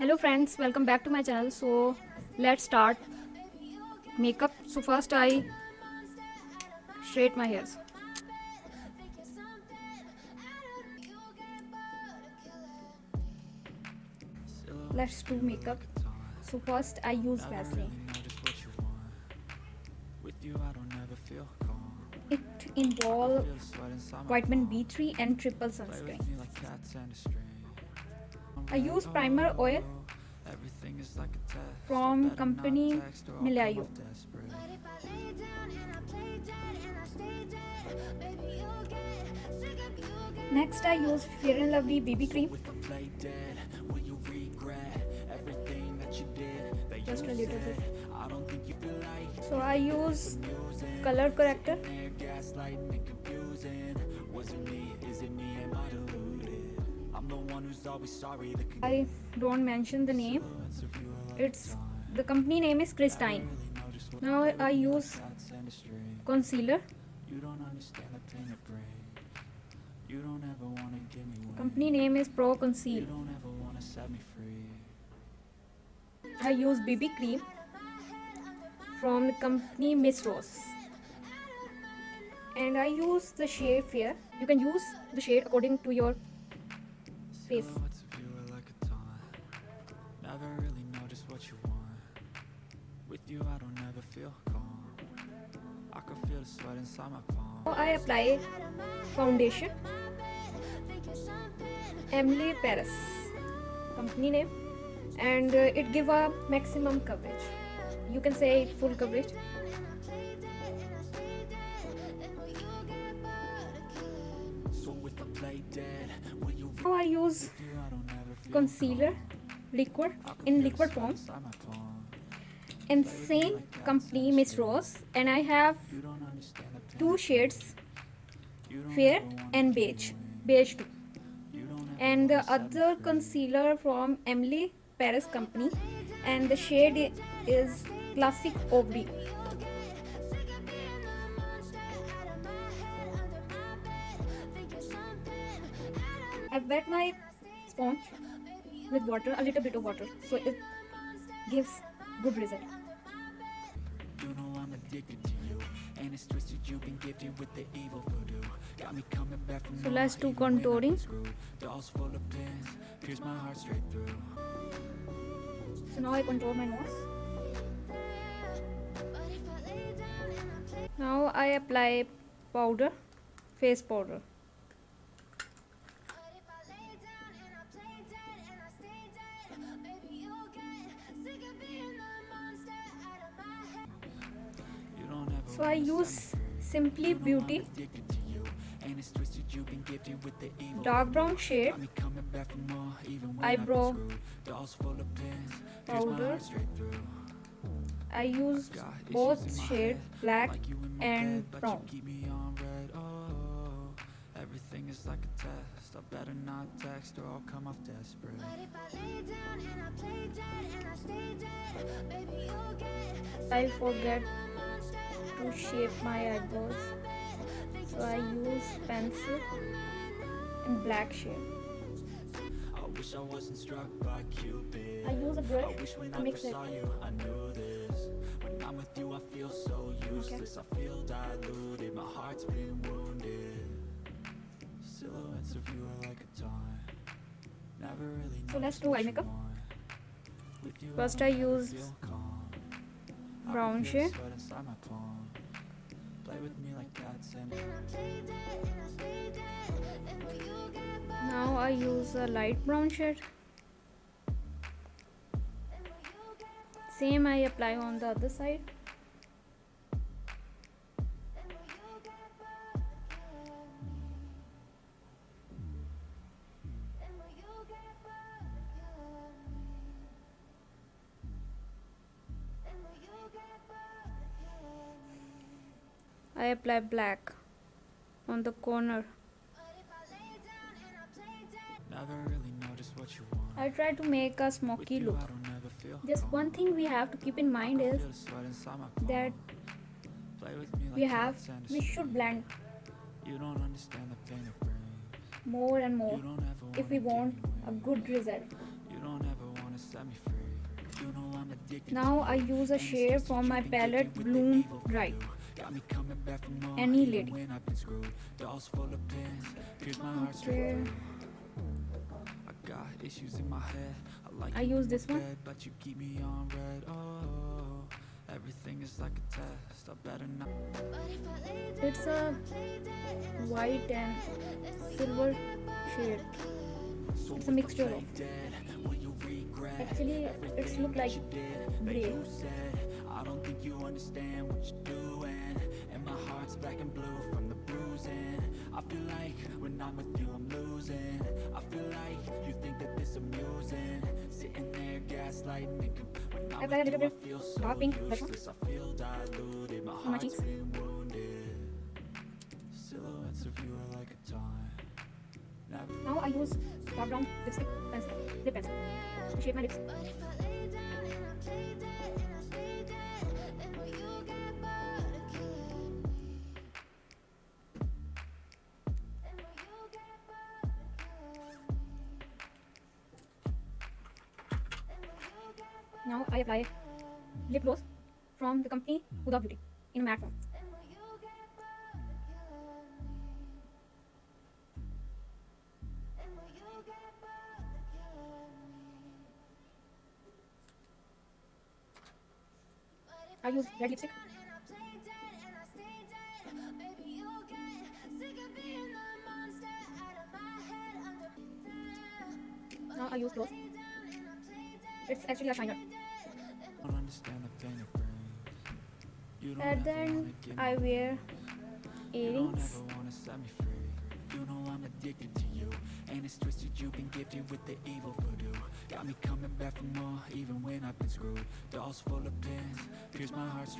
Hello friends, welcome back to my channel. So let's start makeup. So first I straight my hairs. Let's do makeup. So first I use Vaseline. It involves vitamin B3 and triple sunscreen. I use primer oil from company Maliao. Next I use Fair and Lovely BB cream. Just a little bit. So I use color corrector. I don't mention the name. The company name is Karite. Now I use concealer. Company name is Pro Conceal. I use BB cream from the company Miss Rose. And I use the shade Fair. You can use the shade according to your face. Now I apply foundation. Emelie Paris, company name, and it give a maximum coverage. You can say full coverage. Now I use concealer liquid in liquid form in same company Miss Rose, and I have two shades, fair and beige too, and the other concealer from Emelie Paris company, and the shade is classic Aubrey. I wet my sponge with water, a little bit of water, so it gives good result. So let's do contouring. So now I contour my nose. Now I apply powder, face powder. So I use Simply Beauty dark brown shade eyebrow powder. I use both shade black and brown. I forget to shape my eyebrows, so I use pencil in black shade. I use a brush to mix it. Okay. So let's do eye makeup. First I use brown shade. Now I use a light brown shade. Same I apply on the other side. I apply black on the corner. I try to make a smoky look. Just one thing we have to keep in mind is that we should blend more and more if we want a good result. Now I use a shade from my palette Bloom Bright. Any lady. Okay. I use this one. It's a white and silver shade. It's a mixture of. Actually, it's look like gray. I don't think you understand what you're doing, and my heart's black and blue from the bruising. I feel like when I'm with you I'm losing. I feel like you think that this amusing, sitting there gaslighting me. When I'm with you I feel so useless. I feel diluted, my heart's been wounded. Silhouettes of you are like a taunt. Now I use dark brown lipstick pencil, lip pencil to shape my lips. Now I apply lip gloss from the company Huda Beauty in a matte form. I use red lipstick. Now I use gloss. It's actually a shiner. And then I wear earrings. You know I'm addicted to you, and it's twisted. You've been gifted with the evil voodoo. Got me coming back for more, even when I've been screwed. Dolls full of pins, pierce my heart.